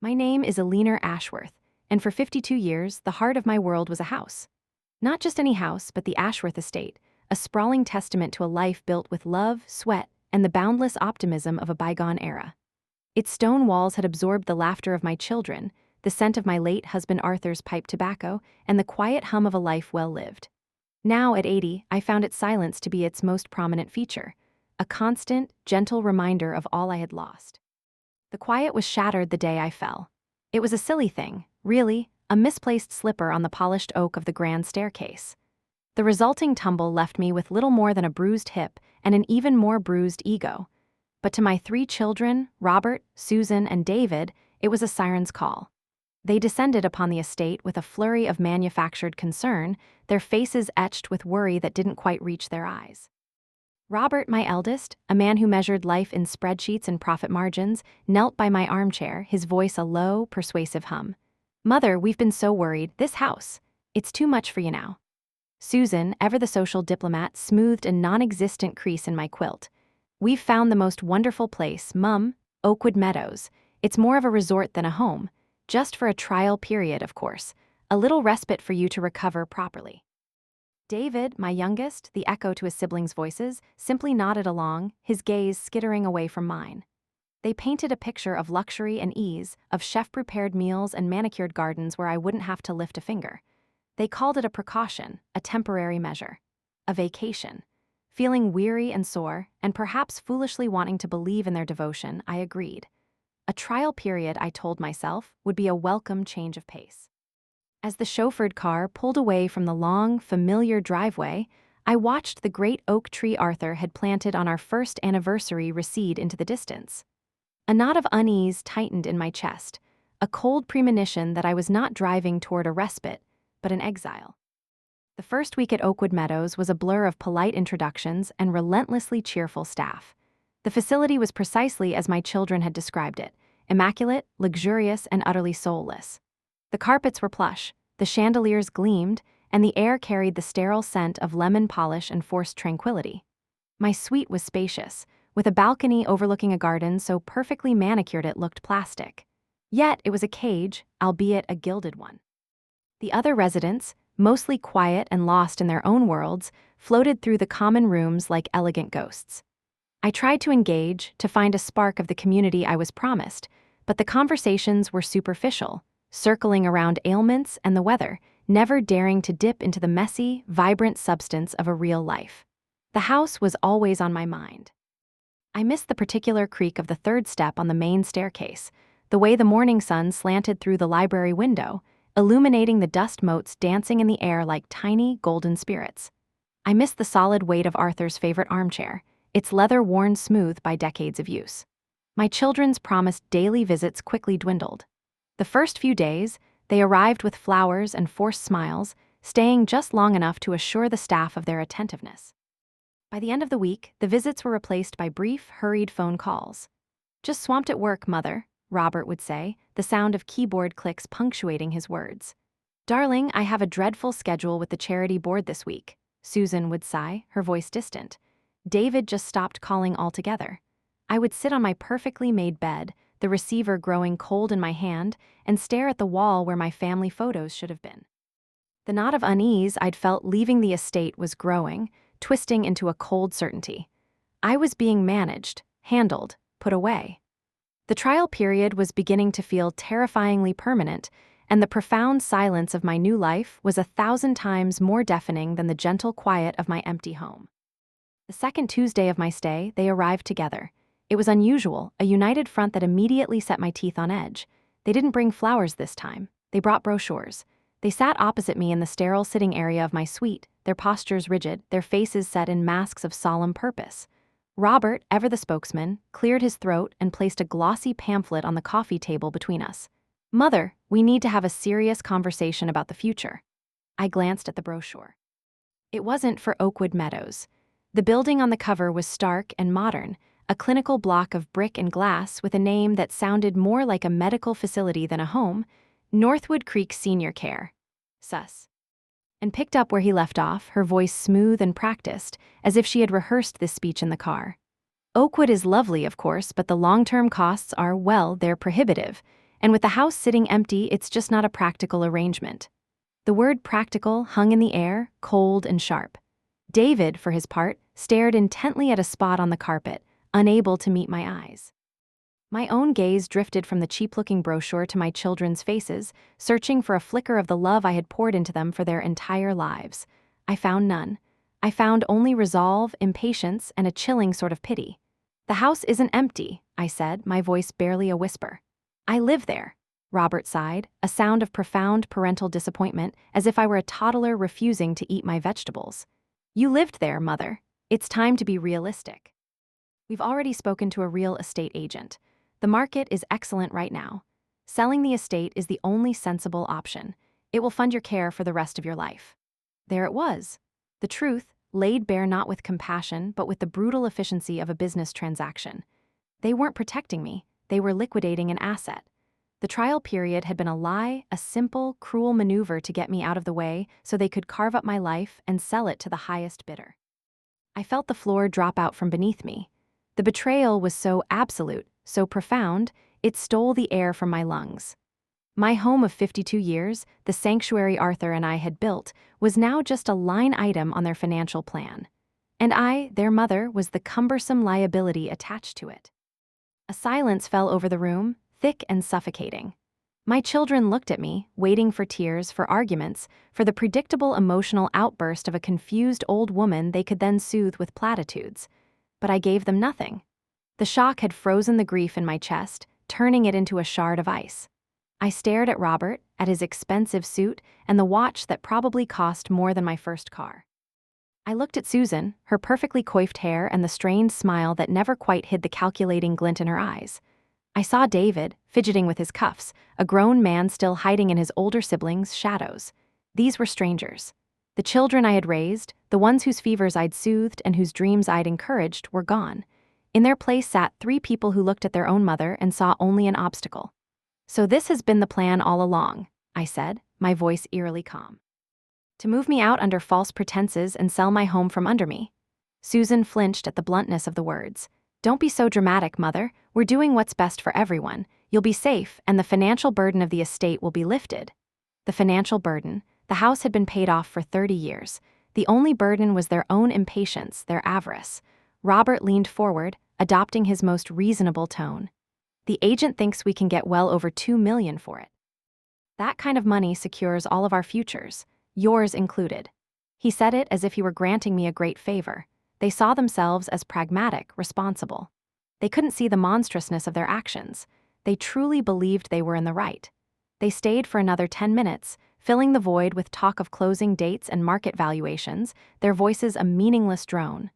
My name is Eleanor Ashworth, and for 52 years, the heart of my world was a house. Not just any house, but the Ashworth estate, a sprawling testament to a life built with love, sweat, and the boundless optimism of a bygone era. Its stone walls had absorbed the laughter of my children, the scent of my late husband Arthur's pipe tobacco, and the quiet hum of a life well lived. Now, at 80, I found its silence to be its most prominent feature, a constant, gentle reminder of all I had lost. The quiet was shattered the day I fell. It was a silly thing, really, a misplaced slipper on the polished oak of the grand staircase. The resulting tumble left me with little more than a bruised hip and an even more bruised ego. But to my 3 children, Robert, Susan, and David, it was a siren's call. They descended upon the estate with a flurry of manufactured concern, their faces etched with worry that didn't quite reach their eyes. Robert, my eldest, a man who measured life in spreadsheets and profit margins, knelt by my armchair, his voice a low, persuasive hum. "Mother, we've been so worried. This house. It's too much for you now." Susan, ever the social diplomat, smoothed a non-existent crease in my quilt. "We've found the most wonderful place, Mum, Oakwood Meadows. It's more of a resort than a home. Just for a trial period, of course. A little respite for you to recover properly." David, my youngest, the echo to his siblings' voices, simply nodded along, his gaze skittering away from mine. They painted a picture of luxury and ease, of chef-prepared meals and manicured gardens where I wouldn't have to lift a finger. They called it a precaution, a temporary measure, a vacation. Feeling weary and sore, and perhaps foolishly wanting to believe in their devotion, I agreed. A trial period, I told myself, would be a welcome change of pace. As the chauffeured car pulled away from the long, familiar driveway, I watched the great oak tree Arthur had planted on our first anniversary recede into the distance. A knot of unease tightened in my chest, a cold premonition that I was not driving toward a respite, but an exile. The first week at Oakwood Meadows was a blur of polite introductions and relentlessly cheerful staff. The facility was precisely as my children had described it, immaculate, luxurious, and utterly soulless. The carpets were plush, the chandeliers gleamed, and the air carried the sterile scent of lemon polish and forced tranquility. My suite was spacious, with a balcony overlooking a garden so perfectly manicured it looked plastic. Yet it was a cage, albeit a gilded one. The other residents, mostly quiet and lost in their own worlds, floated through the common rooms like elegant ghosts. I tried to engage, to find a spark of the community I was promised, but the conversations were superficial, circling around ailments and the weather, never daring to dip into the messy, vibrant substance of a real life. The house was always on my mind. I missed the particular creak of the third step on the main staircase, the way the morning sun slanted through the library window, illuminating the dust motes dancing in the air like tiny, golden spirits. I missed the solid weight of Arthur's favorite armchair, its leather worn smooth by decades of use. My children's promised daily visits quickly dwindled. The first few days, they arrived with flowers and forced smiles, staying just long enough to assure the staff of their attentiveness. By the end of the week, the visits were replaced by brief, hurried phone calls. "Just swamped at work, Mother," Robert would say, the sound of keyboard clicks punctuating his words. "Darling, I have a dreadful schedule with the charity board this week," Susan would sigh, her voice distant. David just stopped calling altogether. I would sit on my perfectly made bed, the receiver growing cold in my hand, and stare at the wall where my family photos should have been. The knot of unease I'd felt leaving the estate was growing, twisting into a cold certainty. I was being managed, handled, put away. The trial period was beginning to feel terrifyingly permanent, and the profound silence of my new life was 1,000 times more deafening than the gentle quiet of my empty home. The second Tuesday of my stay, they arrived together. It was unusual, a united front that immediately set my teeth on edge. They didn't bring flowers this time. They brought brochures. They sat opposite me in the sterile sitting area of my suite, their postures rigid, their faces set in masks of solemn purpose. Robert, ever the spokesman, cleared his throat and placed a glossy pamphlet on the coffee table between us. "Mother, we need to have a serious conversation about the future." I glanced at the brochure. It wasn't for Oakwood Meadows. The building on the cover was stark and modern, a clinical block of brick and glass with a name that sounded more like a medical facility than a home, Northwood Creek Senior Care. Sus. And picked up where he left off, her voice smooth and practiced, as if she had rehearsed this speech in the car. "Oakwood is lovely, of course, but the long-term costs are, well, they're prohibitive, and with the house sitting empty, it's just not a practical arrangement. The word practical hung in the air, cold and sharp. David, for his part, stared intently at a spot on the carpet, unable to meet my eyes. My own gaze drifted from the cheap-looking brochure to my children's faces, searching for a flicker of the love I had poured into them for their entire lives. I found none. I found only resolve, impatience, and a chilling sort of pity. "The house isn't empty," I said, my voice barely a whisper. "I live there." Robert sighed, a sound of profound parental disappointment, as if I were a toddler refusing to eat my vegetables. "You lived there, Mother. It's time to be realistic." We've already spoken to a real estate agent. The market is excellent right now. Selling the estate is the only sensible option. It will fund your care for the rest of your life. There it was. The truth, laid bare not with compassion, but with the brutal efficiency of a business transaction. They weren't protecting me. They were liquidating an asset. The trial period had been a lie, a simple, cruel maneuver to get me out of the way so they could carve up my life and sell it to the highest bidder. I felt the floor drop out from beneath me. The betrayal was so absolute, so profound, it stole the air from my lungs. My home of 52 years, the sanctuary Arthur and I had built, was now just a line item on their financial plan. And I, their mother, was the cumbersome liability attached to it. A silence fell over the room, thick and suffocating. My children looked at me, waiting for tears, for arguments, for the predictable emotional outburst of a confused old woman they could then soothe with platitudes. But I gave them nothing. The shock had frozen the grief in my chest, turning it into a shard of ice. I stared at Robert, at his expensive suit, and the watch that probably cost more than my first car. I looked at Susan, her perfectly coiffed hair and the strained smile that never quite hid the calculating glint in her eyes. I saw David, fidgeting with his cuffs, a grown man still hiding in his older siblings' shadows. These were strangers. The children I had raised, the ones whose fevers I'd soothed and whose dreams I'd encouraged, were gone. In their place sat three people who looked at their own mother and saw only an obstacle. "So this has been the plan all along," I said, my voice eerily calm. "To move me out under false pretenses and sell my home from under me." Susan flinched at the bluntness of the words. "Don't be so dramatic, Mother. We're doing what's best for everyone. You'll be safe, and the financial burden of the estate will be lifted." The financial burden. The house had been paid off for 30 years. The only burden was their own impatience, their avarice. Robert leaned forward, adopting his most reasonable tone. "The agent thinks we can get well over $2 million for it. That kind of money secures all of our futures, yours included." He said it as if he were granting me a great favor. They saw themselves as pragmatic, responsible. They couldn't see the monstrousness of their actions. They truly believed they were in the right. They stayed for another 10 minutes, filling the void with talk of closing dates and market valuations, their voices a meaningless drone.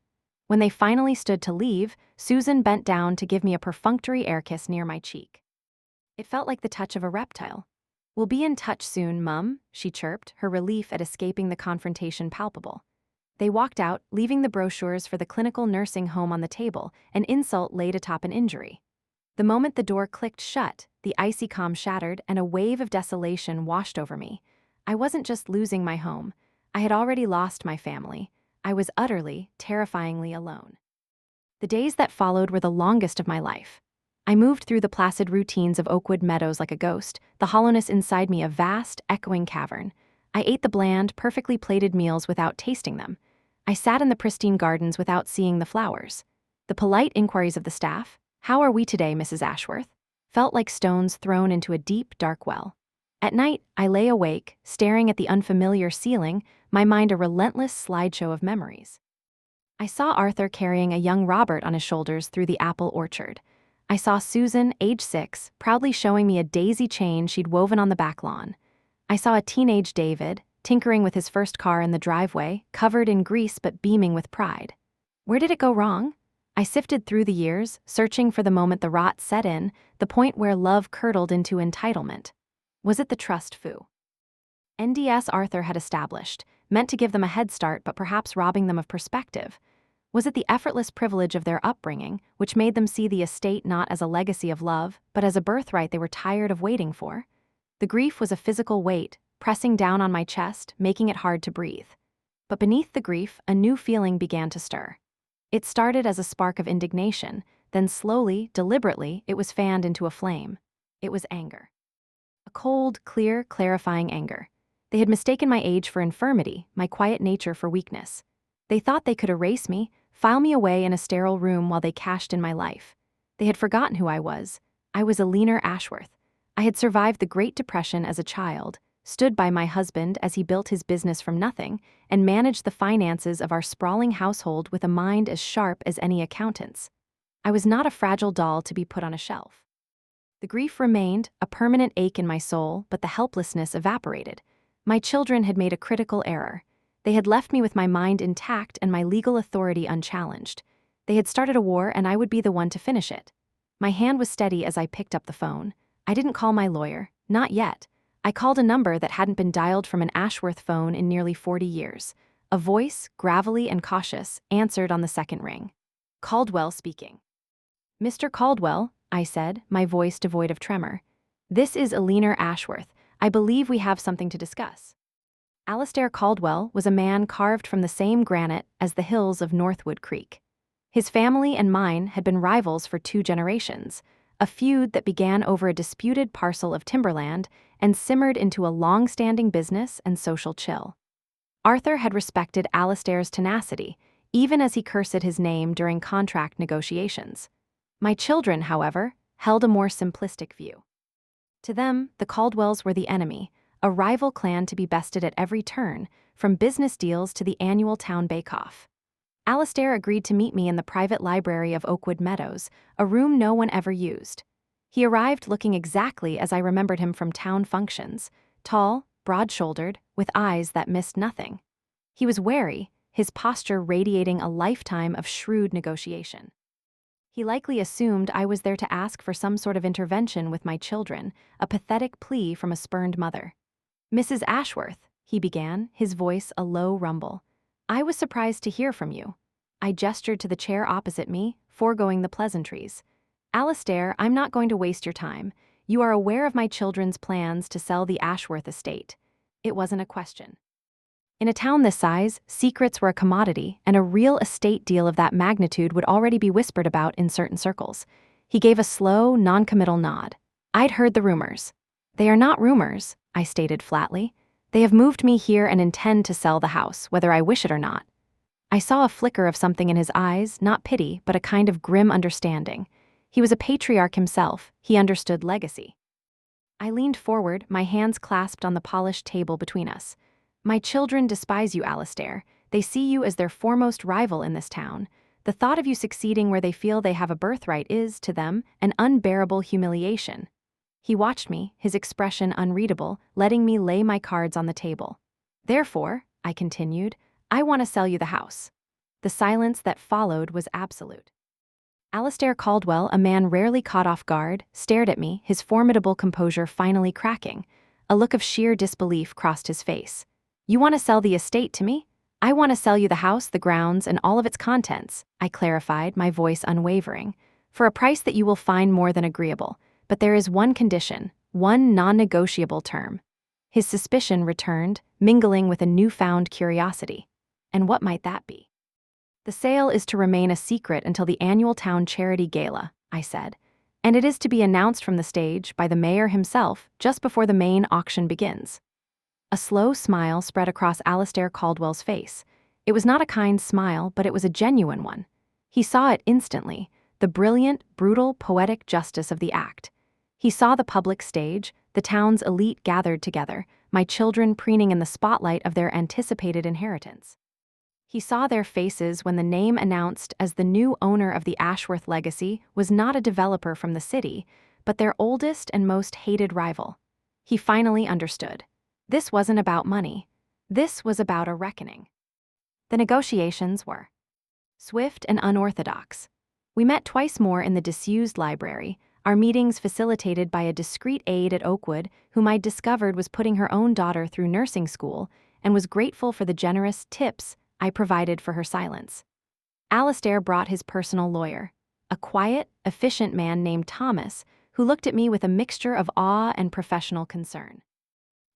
When they finally stood to leave, Susan bent down to give me a perfunctory air kiss near my cheek. It felt like the touch of a reptile. "We'll be in touch soon, Mum," she chirped, her relief at escaping the confrontation palpable. They walked out, leaving the brochures for the clinical nursing home on the table, an insult laid atop an injury. The moment the door clicked shut, the icy calm shattered and a wave of desolation washed over me. I wasn't just losing my home. I had already lost my family. I was utterly, terrifyingly alone. The days that followed were the longest of my life. I moved through the placid routines of Oakwood Meadows like a ghost, the hollowness inside me a vast, echoing cavern. I ate the bland, perfectly plated meals without tasting them. I sat in the pristine gardens without seeing the flowers. The polite inquiries of the staff, "How are we today, Mrs. Ashworth?" felt like stones thrown into a deep, dark well. At night, I lay awake, staring at the unfamiliar ceiling, my mind a relentless slideshow of memories. I saw Arthur carrying a young Robert on his shoulders through the apple orchard. I saw Susan, age 6, proudly showing me a daisy chain she'd woven on the back lawn. I saw a teenage David, tinkering with his first car in the driveway, covered in grease but beaming with pride. Where did it go wrong? I sifted through the years, searching for the moment the rot set in, the point where love curdled into entitlement. Was it the trust foo NDS Arthur had established, meant to give them a head start but perhaps robbing them of perspective? Was it the effortless privilege of their upbringing, which made them see the estate not as a legacy of love, but as a birthright they were tired of waiting for? The grief was a physical weight, pressing down on my chest, making it hard to breathe. But beneath the grief, a new feeling began to stir. It started as a spark of indignation, then slowly, deliberately, it was fanned into a flame. It was anger. Cold, clear, clarifying anger. They had mistaken my age for infirmity, my quiet nature for weakness. They thought they could erase me, file me away in a sterile room while they cashed in my life. They had forgotten who I was. I was Eleanor Ashworth. I had survived the Great Depression as a child, stood by my husband as he built his business from nothing, and managed the finances of our sprawling household with a mind as sharp as any accountant's. I was not a fragile doll to be put on a shelf. The grief remained, a permanent ache in my soul, but the helplessness evaporated. My children had made a critical error. They had left me with my mind intact and my legal authority unchallenged. They had started a war, and I would be the one to finish it. My hand was steady as I picked up the phone. I didn't call my lawyer, not yet. I called a number that hadn't been dialed from an Ashworth phone in nearly 40 years. A voice, gravelly and cautious, answered on the second ring. Caldwell speaking. Mr. Caldwell, I said, my voice devoid of tremor. This is Eleanor Ashworth. I believe we have something to discuss. Alastair Caldwell was a man carved from the same granite as the hills of Northwood Creek. His family and mine had been rivals for 2 generations, a feud that began over a disputed parcel of timberland and simmered into a long-standing business and social chill. Arthur had respected Alastair's tenacity, even as he cursed his name during contract negotiations. My children, however, held a more simplistic view. To them, the Caldwells were the enemy, a rival clan to be bested at every turn, from business deals to the annual town bake-off. Alastair agreed to meet me in the private library of Oakwood Meadows, a room no one ever used. He arrived looking exactly as I remembered him from town functions, tall, broad-shouldered, with eyes that missed nothing. He was wary, his posture radiating a lifetime of shrewd negotiation. He likely assumed I was there to ask for some sort of intervention with my children, a pathetic plea from a spurned mother. Mrs. Ashworth, he began, his voice a low rumble. I was surprised to hear from you. I gestured to the chair opposite me, foregoing the pleasantries. Alastair, I'm not going to waste your time. You are aware of my children's plans to sell the Ashworth estate. It wasn't a question. In a town this size, secrets were a commodity, and a real estate deal of that magnitude would already be whispered about in certain circles. He gave a slow, non-committal nod. I'd heard the rumors. They are not rumors, I stated flatly. They have moved me here and intend to sell the house, whether I wish it or not. I saw a flicker of something in his eyes, not pity, but a kind of grim understanding. He was a patriarch himself. He understood legacy. I leaned forward, my hands clasped on the polished table between us. My children despise you, Alastair. They see you as their foremost rival in this town. The thought of you succeeding where they feel they have a birthright is, to them, an unbearable humiliation. He watched me, his expression unreadable, letting me lay my cards on the table. Therefore, I continued, I want to sell you the house. The silence that followed was absolute. Alastair Caldwell, a man rarely caught off guard, stared at me, his formidable composure finally cracking. A look of sheer disbelief crossed his face. You want to sell the estate to me? I want to sell you the house, the grounds, and all of its contents, I clarified, my voice unwavering, for a price that you will find more than agreeable. But there is one condition, one non-negotiable term. His suspicion returned, mingling with a newfound curiosity. And what might that be? The sale is to remain a secret until the annual town charity gala, I said, and it is to be announced from the stage by the mayor himself just before the main auction begins. A slow smile spread across Alastair Caldwell's face. It was not a kind smile, but it was a genuine one. He saw it instantly, the brilliant, brutal, poetic justice of the act. He saw the public stage, the town's elite gathered together, my children preening in the spotlight of their anticipated inheritance. He saw their faces when the name announced as the new owner of the Ashworth legacy was not a developer from the city, but their oldest and most hated rival. He finally understood. This wasn't about money. This was about a reckoning. The negotiations were swift and unorthodox. We met twice more in the disused library, our meetings facilitated by a discreet aide at Oakwood whom I discovered was putting her own daughter through nursing school and was grateful for the generous tips I provided for her silence. Alastair brought his personal lawyer, a quiet, efficient man named Thomas, who looked at me with a mixture of awe and professional concern.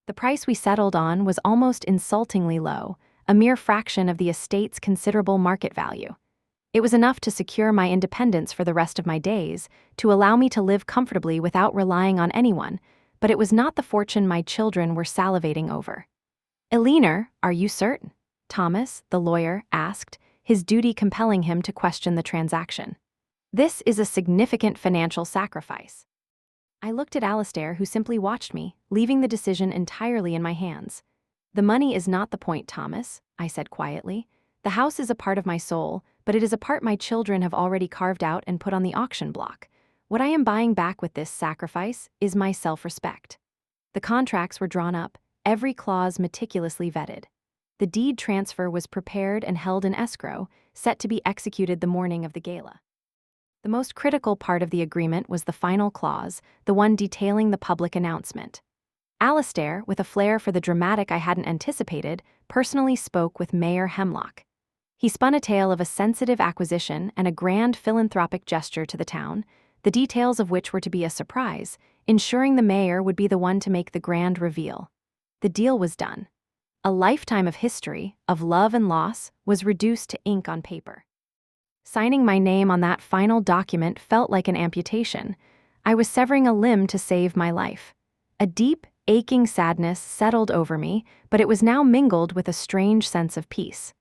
The price we settled on was almost insultingly low, a mere fraction of the estate's considerable market value. It was enough to secure my independence for the rest of my days, to allow me to live comfortably without relying on anyone, but it was not the fortune my children were salivating over. "Eleanor, are you certain?" Thomas, the lawyer, asked, his duty compelling him to question the transaction. "This is a significant financial sacrifice." I looked at Alistair, who simply watched me, leaving the decision entirely in my hands. "The money is not the point, Thomas," I said quietly. "The house is a part of my soul, but it is a part my children have already carved out and put on the auction block. What I am buying back with this sacrifice is my self-respect." The contracts were drawn up, every clause meticulously vetted. The deed transfer was prepared and held in escrow, set to be executed the morning of the gala. The most critical part of the agreement was the final clause, the one detailing the public announcement. Alistair, with a flair for the dramatic I hadn't anticipated, personally spoke with Mayor Hemlock. He spun a tale of a sensitive acquisition and a grand philanthropic gesture to the town, the details of which were to be a surprise, ensuring the mayor would be the one to make the grand reveal. The deal was done. A lifetime of history, of love and loss, was reduced to ink on paper. Signing my name on that final document felt like an amputation. I was severing a limb to save my life. A deep, aching sadness settled over me, but it was now mingled with a strange sense of peace.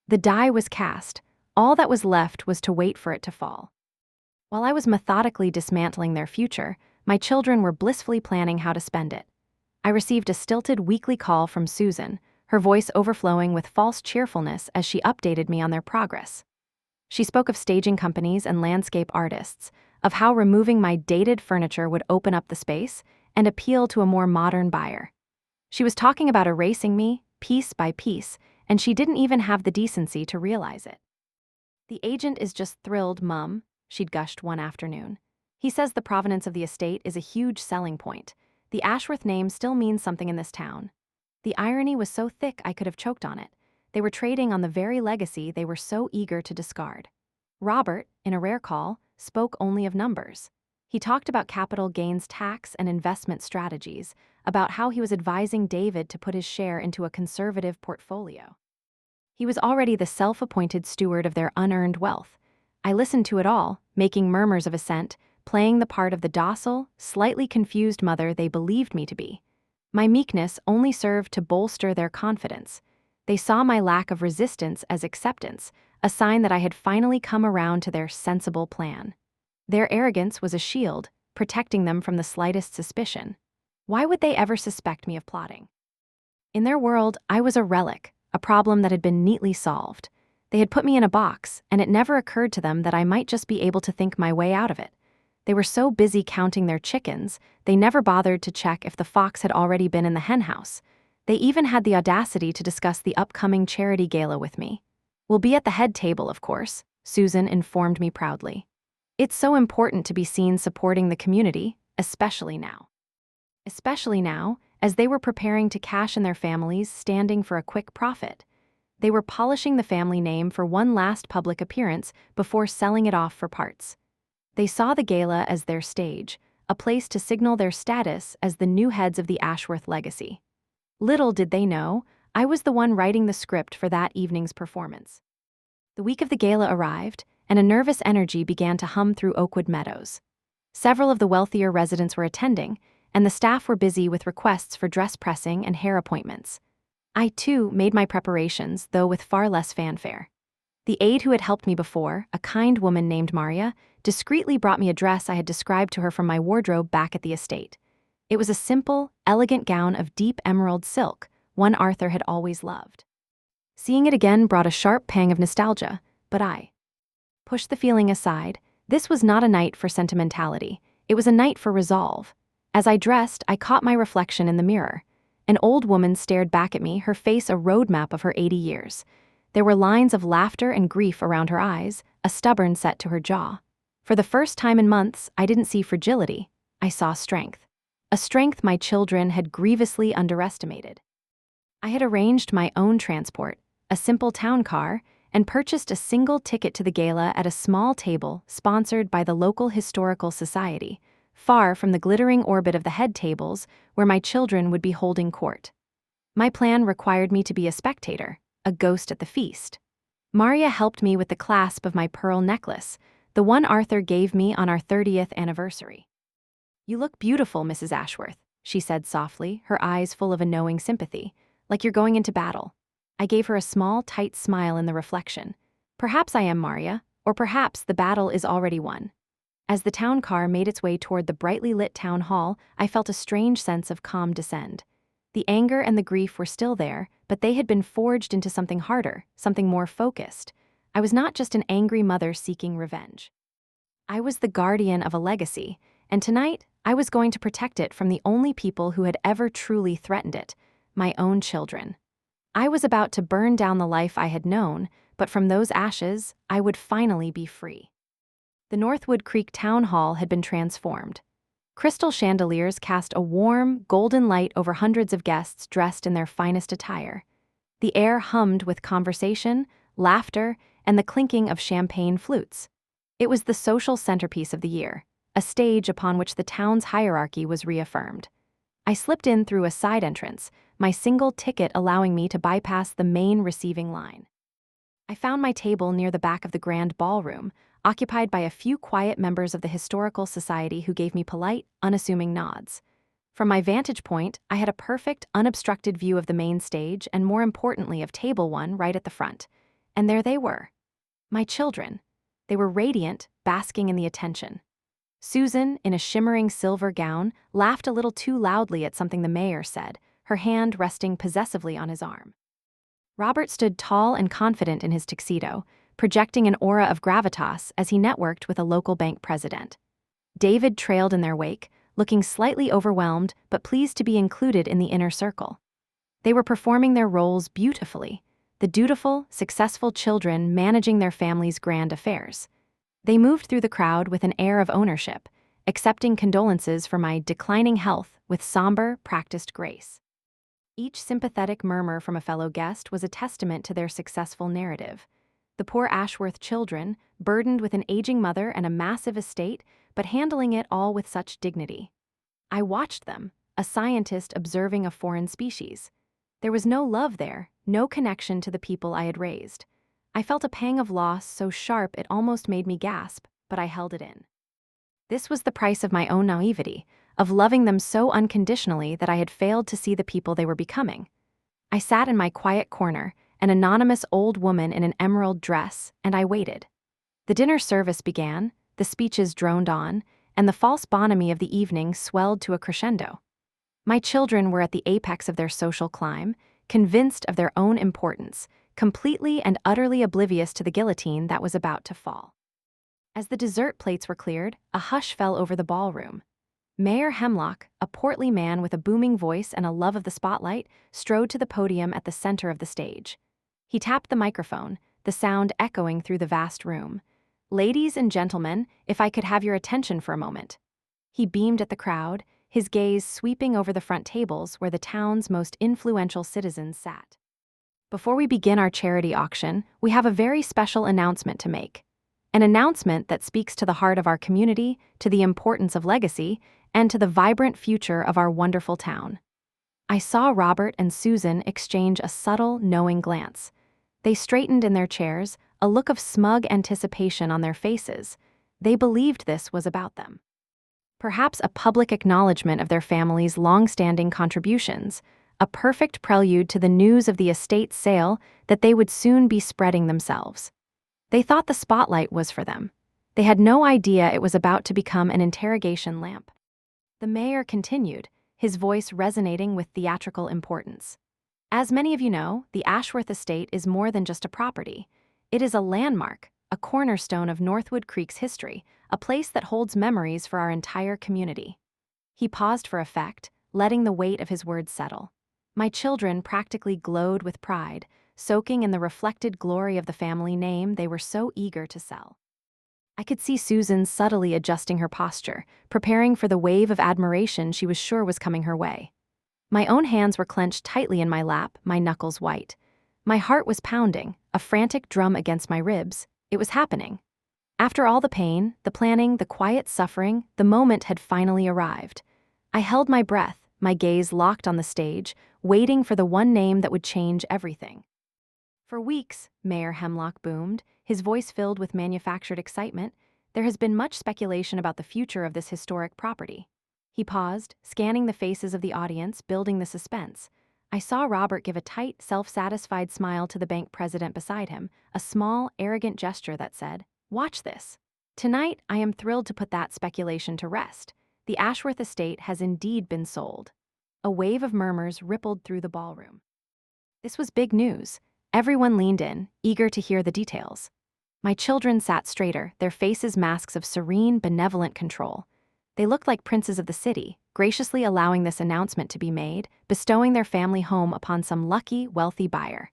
The die was cast. All that was left was to wait for it to fall. While I was methodically dismantling their future, my children were blissfully planning how to spend it. I received a stilted weekly call from Susan, her voice overflowing with false cheerfulness as she updated me on their progress. She spoke of staging companies and landscape artists, of how removing my dated furniture would open up the space and appeal to a more modern buyer. She was talking about erasing me, piece by piece, and she didn't even have the decency to realize it. "The agent is just thrilled, Mum," she'd gushed one afternoon. "He says the provenance of the estate is a huge selling point. The Ashworth name still means something in this town." The irony was so thick I could have choked on it. They were trading on the very legacy they were so eager to discard. Robert, in a rare call, spoke only of numbers. He talked about capital gains tax and investment strategies, about how he was advising David to put his share into a conservative portfolio. He was already the self-appointed steward of their unearned wealth. I listened to it all, making murmurs of assent, playing the part of the docile, slightly confused mother they believed me to be. My meekness only served to bolster their confidence. They saw my lack of resistance as acceptance, a sign that I had finally come around to their sensible plan. Their arrogance was a shield, protecting them from the slightest suspicion. Why would they ever suspect me of plotting? In their world, I was a relic, a problem that had been neatly solved. They had put me in a box, and it never occurred to them that I might just be able to think my way out of it. They were so busy counting their chickens, they never bothered to check if the fox had already been in the henhouse. They even had the audacity to discuss the upcoming charity gala with me. "We'll be at the head table, of course," Susan informed me proudly. "It's so important to be seen supporting the community, especially now." Especially now, as they were preparing to cash in their families, standing for a quick profit. They were polishing the family name for one last public appearance before selling it off for parts. They saw the gala as their stage, a place to signal their status as the new heads of the Ashworth legacy. Little did they know, I was the one writing the script for that evening's performance. The week of the gala arrived, and a nervous energy began to hum through Oakwood Meadows. Several of the wealthier residents were attending, and the staff were busy with requests for dress pressing and hair appointments. I, too, made my preparations, though with far less fanfare. The aide who had helped me before, a kind woman named Maria, discreetly brought me a dress I had described to her from my wardrobe back at the estate. It was a simple, elegant gown of deep emerald silk, one Arthur had always loved. Seeing it again brought a sharp pang of nostalgia, but I pushed the feeling aside. This was not a night for sentimentality. It was a night for resolve. As I dressed, I caught my reflection in the mirror. An old woman stared back at me, her face a roadmap of her 80 years. There were lines of laughter and grief around her eyes, a stubborn set to her jaw. For the first time in months, I didn't see fragility. I saw strength. A strength my children had grievously underestimated. I had arranged my own transport, a simple town car, and purchased a single ticket to the gala at a small table sponsored by the local historical society, far from the glittering orbit of the head tables where my children would be holding court. My plan required me to be a spectator, a ghost at the feast. Maria helped me with the clasp of my pearl necklace, the one Arthur gave me on our 30th anniversary. "You look beautiful, Mrs. Ashworth," she said softly, her eyes full of a knowing sympathy. Like you're going into battle. I gave her a small, tight smile in the reflection. Perhaps I am, Maria, or perhaps the battle is already won. As the town car made its way toward the brightly lit town hall, I felt a strange sense of calm descend. The anger and the grief were still there, but they had been forged into something harder, something more focused. I was not just an angry mother seeking revenge. I was the guardian of a legacy, and tonight I was going to protect it from the only people who had ever truly threatened it, my own children. I was about to burn down the life I had known, but from those ashes, I would finally be free. The Northwood Creek Town Hall had been transformed. Crystal chandeliers cast a warm, golden light over hundreds of guests dressed in their finest attire. The air hummed with conversation, laughter, and the clinking of champagne flutes. It was the social centerpiece of the year, a stage upon which the town's hierarchy was reaffirmed. I slipped in through a side entrance, my single ticket allowing me to bypass the main receiving line. I found my table near the back of the grand ballroom, occupied by a few quiet members of the Historical Society who gave me polite, unassuming nods. From my vantage point, I had a perfect, unobstructed view of the main stage and, more importantly, of Table 1 right at the front. And there they were. My children. They were radiant, basking in the attention. Susan, in a shimmering silver gown, laughed a little too loudly at something the mayor said, her hand resting possessively on his arm. Robert stood tall and confident in his tuxedo, projecting an aura of gravitas as he networked with a local bank president. David trailed in their wake, looking slightly overwhelmed but pleased to be included in the inner circle. They were performing their roles beautifully, the dutiful, successful children managing their family's grand affairs. They moved through the crowd with an air of ownership, accepting condolences for my declining health with somber, practiced grace. Each sympathetic murmur from a fellow guest was a testament to their successful narrative. The poor Ashworth children, burdened with an aging mother and a massive estate, but handling it all with such dignity. I watched them, a scientist observing a foreign species. There was no love there, no connection to the people I had raised. I felt a pang of loss so sharp it almost made me gasp, but I held it in. This was the price of my own naivety, of loving them so unconditionally that I had failed to see the people they were becoming. I sat in my quiet corner, an anonymous old woman in an emerald dress, and I waited. The dinner service began, the speeches droned on, and the false bonhomie of the evening swelled to a crescendo. My children were at the apex of their social climb, convinced of their own importance, completely and utterly oblivious to the guillotine that was about to fall. As the dessert plates were cleared, a hush fell over the ballroom. Mayor Hemlock, a portly man with a booming voice and a love of the spotlight, strode to the podium at the center of the stage. He tapped the microphone, the sound echoing through the vast room. "Ladies and gentlemen, if I could have your attention for a moment." He beamed at the crowd, his gaze sweeping over the front tables where the town's most influential citizens sat. "Before we begin our charity auction, we have a very special announcement to make. An announcement that speaks to the heart of our community, to the importance of legacy, and to the vibrant future of our wonderful town." I saw Robert and Susan exchange a subtle, knowing glance. They straightened in their chairs, a look of smug anticipation on their faces. They believed this was about them. Perhaps a public acknowledgement of their family's long-standing contributions, a perfect prelude to the news of the estate's sale that they would soon be spreading themselves. They thought the spotlight was for them. They had no idea it was about to become an interrogation lamp. The mayor continued, his voice resonating with theatrical importance. "As many of you know, the Ashworth estate is more than just a property. It is a landmark, a cornerstone of Northwood Creek's history, a place that holds memories for our entire community." He paused for effect, letting the weight of his words settle. My children practically glowed with pride, soaking in the reflected glory of the family name they were so eager to sell. I could see Susan subtly adjusting her posture, preparing for the wave of admiration she was sure was coming her way. My own hands were clenched tightly in my lap, my knuckles white. My heart was pounding, a frantic drum against my ribs. It was happening. After all the pain, the planning, the quiet suffering, the moment had finally arrived. I held my breath, my gaze locked on the stage, waiting for the one name that would change everything. "For weeks," Mayor Hemlock boomed, his voice filled with manufactured excitement, "there has been much speculation about the future of this historic property." He paused, scanning the faces of the audience, building the suspense. I saw Robert give a tight, self-satisfied smile to the bank president beside him, a small, arrogant gesture that said, "Watch this." Tonight, I am thrilled to put that speculation to rest. The Ashworth estate has indeed been sold. A wave of murmurs rippled through the ballroom. This was big news. Everyone leaned in, eager to hear the details. My children sat straighter, their faces masks of serene, benevolent control. They looked like princes of the city, graciously allowing this announcement to be made, bestowing their family home upon some lucky, wealthy buyer.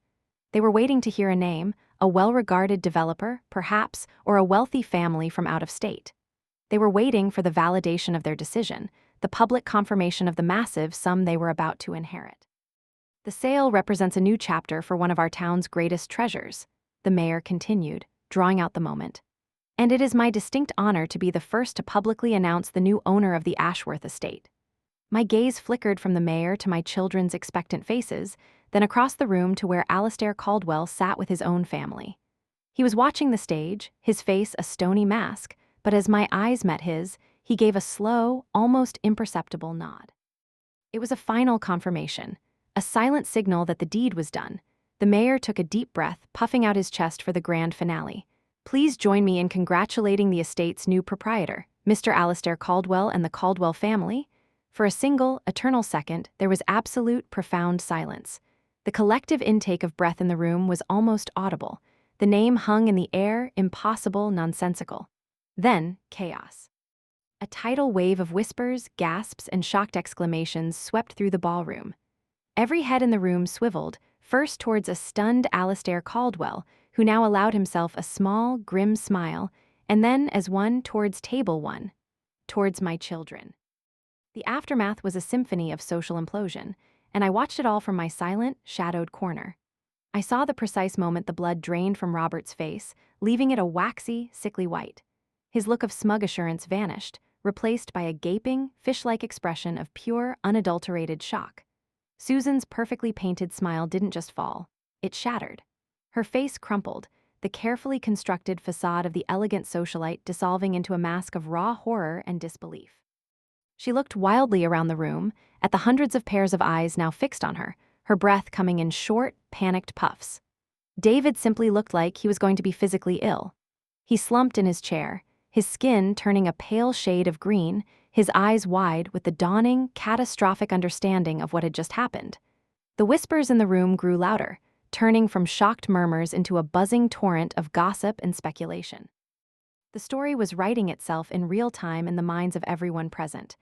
They were waiting to hear a name, a well-regarded developer, perhaps, or a wealthy family from out of state. They were waiting for the validation of their decision, the public confirmation of the massive sum they were about to inherit. The sale represents a new chapter for one of our town's greatest treasures, the mayor continued, drawing out the moment. And it is my distinct honor to be the first to publicly announce the new owner of the Ashworth estate. My gaze flickered from the mayor to my children's expectant faces, then across the room to where Alastair Caldwell sat with his own family. He was watching the stage, his face a stony mask, but as my eyes met his, he gave a slow, almost imperceptible nod. It was a final confirmation, a silent signal that the deed was done. The mayor took a deep breath, puffing out his chest for the grand finale. Please join me in congratulating the estate's new proprietor, Mr. Alastair Caldwell and the Caldwell family. For a single, eternal second, there was absolute, profound silence. The collective intake of breath in the room was almost audible. The name hung in the air, impossible, nonsensical. Then, chaos. A tidal wave of whispers, gasps, and shocked exclamations swept through the ballroom. Every head in the room swiveled, first towards a stunned Alastair Caldwell, who now allowed himself a small, grim smile, and then as one towards table one, towards my children. The aftermath was a symphony of social implosion, and I watched it all from my silent, shadowed corner. I saw the precise moment the blood drained from Robert's face, leaving it a waxy, sickly white. His look of smug assurance vanished, replaced by a gaping, fish-like expression of pure, unadulterated shock. Susan's perfectly painted smile didn't just fall, it shattered. Her face crumpled, the carefully constructed facade of the elegant socialite dissolving into a mask of raw horror and disbelief. She looked wildly around the room, at the hundreds of pairs of eyes now fixed on her breath coming in short, panicked puffs. David simply looked like he was going to be physically ill. He slumped in his chair, his skin turning a pale shade of green, his eyes wide with the dawning, catastrophic understanding of what had just happened. The whispers in the room grew louder, turning from shocked murmurs into a buzzing torrent of gossip and speculation. The story was writing itself in real time in the minds of everyone present.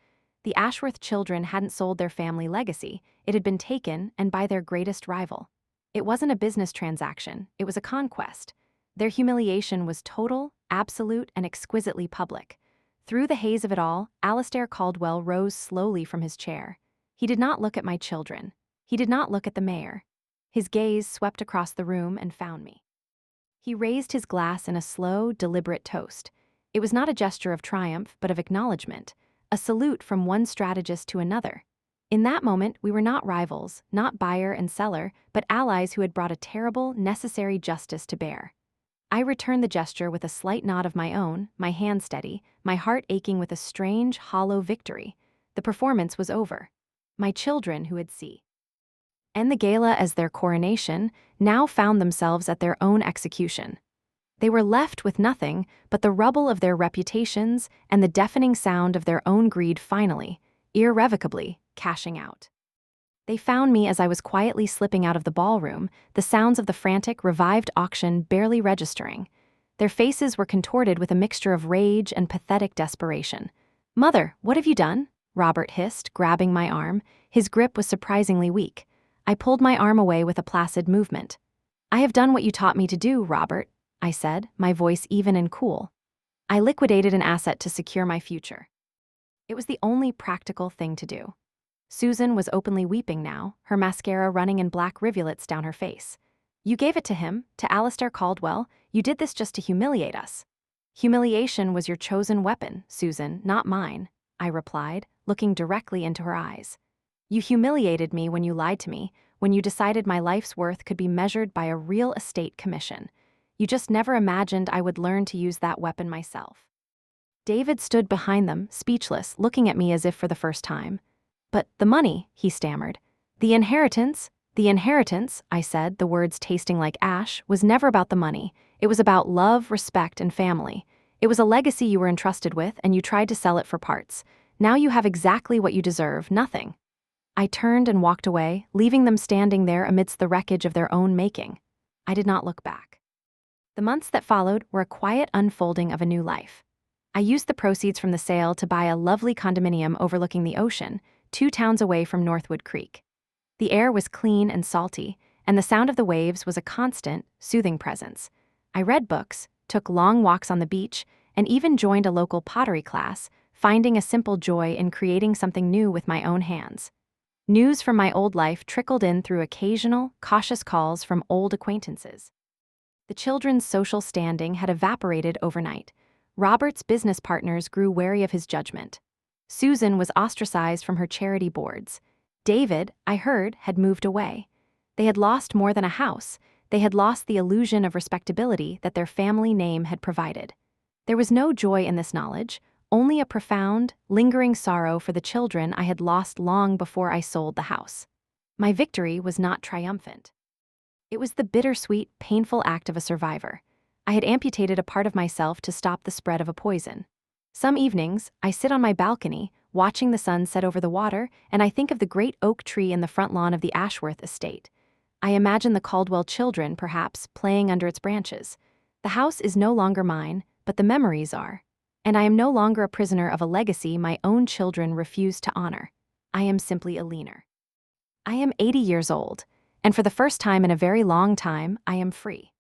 The Ashworth children hadn't sold their family legacy, it had been taken, and by their greatest rival. It wasn't a business transaction, it was a conquest. Their humiliation was total, absolute, and exquisitely public. Through the haze of it all, Alastair Caldwell rose slowly from his chair. He did not look at my children. He did not look at the mayor. His gaze swept across the room and found me. He raised his glass in a slow, deliberate toast. It was not a gesture of triumph, but of acknowledgement, a salute from one strategist to another. In that moment, we were not rivals, not buyer and seller, but allies who had brought a terrible, necessary justice to bear. I returned the gesture with a slight nod of my own, my hand steady, my heart aching with a strange, hollow victory. The performance was over. My children, who had and the gala as their coronation, now found themselves at their own execution. They were left with nothing but the rubble of their reputations and the deafening sound of their own greed finally, irrevocably, cashing out. They found me as I was quietly slipping out of the ballroom, the sounds of the frantic, revived auction barely registering. Their faces were contorted with a mixture of rage and pathetic desperation. "Mother, what have you done?" Robert hissed, grabbing my arm. His grip was surprisingly weak. I pulled my arm away with a placid movement. "I have done what you taught me to do, Robert," I said, my voice even and cool. "I liquidated an asset to secure my future." It was the only practical thing to do. Susan was openly weeping now, her mascara running in black rivulets down her face. "You gave it to him, to Alastair Caldwell. You did this just to humiliate us." "Humiliation was your chosen weapon, Susan, not mine," I replied, looking directly into her eyes. "You humiliated me when you lied to me, when you decided my life's worth could be measured by a real estate commission. You just never imagined I would learn to use that weapon myself." David stood behind them, speechless, looking at me as if for the first time. "But the money," he stammered. "The inheritance?" "The inheritance," I said, the words tasting like ash, "was never about the money. It was about love, respect, and family. It was a legacy you were entrusted with, and you tried to sell it for parts. Now you have exactly what you deserve, nothing." I turned and walked away, leaving them standing there amidst the wreckage of their own making. I did not look back. The months that followed were a quiet unfolding of a new life. I used the proceeds from the sale to buy a lovely condominium overlooking the ocean, 2 towns away from Northwood Creek. The air was clean and salty, and the sound of the waves was a constant, soothing presence. I read books, took long walks on the beach, and even joined a local pottery class, finding a simple joy in creating something new with my own hands. News from my old life trickled in through occasional, cautious calls from old acquaintances. The children's social standing had evaporated overnight. Robert's business partners grew wary of his judgment. Susan was ostracized from her charity boards. David, I heard, had moved away. They had lost more than a house. They had lost the illusion of respectability that their family name had provided. There was no joy in this knowledge, only a profound, lingering sorrow for the children I had lost long before I sold the house. My victory was not triumphant. It was the bittersweet, painful act of a survivor. I had amputated a part of myself to stop the spread of a poison. Some evenings, I sit on my balcony, watching the sun set over the water, and I think of the great oak tree in the front lawn of the Ashworth estate. I imagine the Caldwell children, perhaps, playing under its branches. The house is no longer mine, but the memories are. And I am no longer a prisoner of a legacy my own children refuse to honor. I am simply Eleanor. I am 80 years old, and for the first time in a very long time, I am free.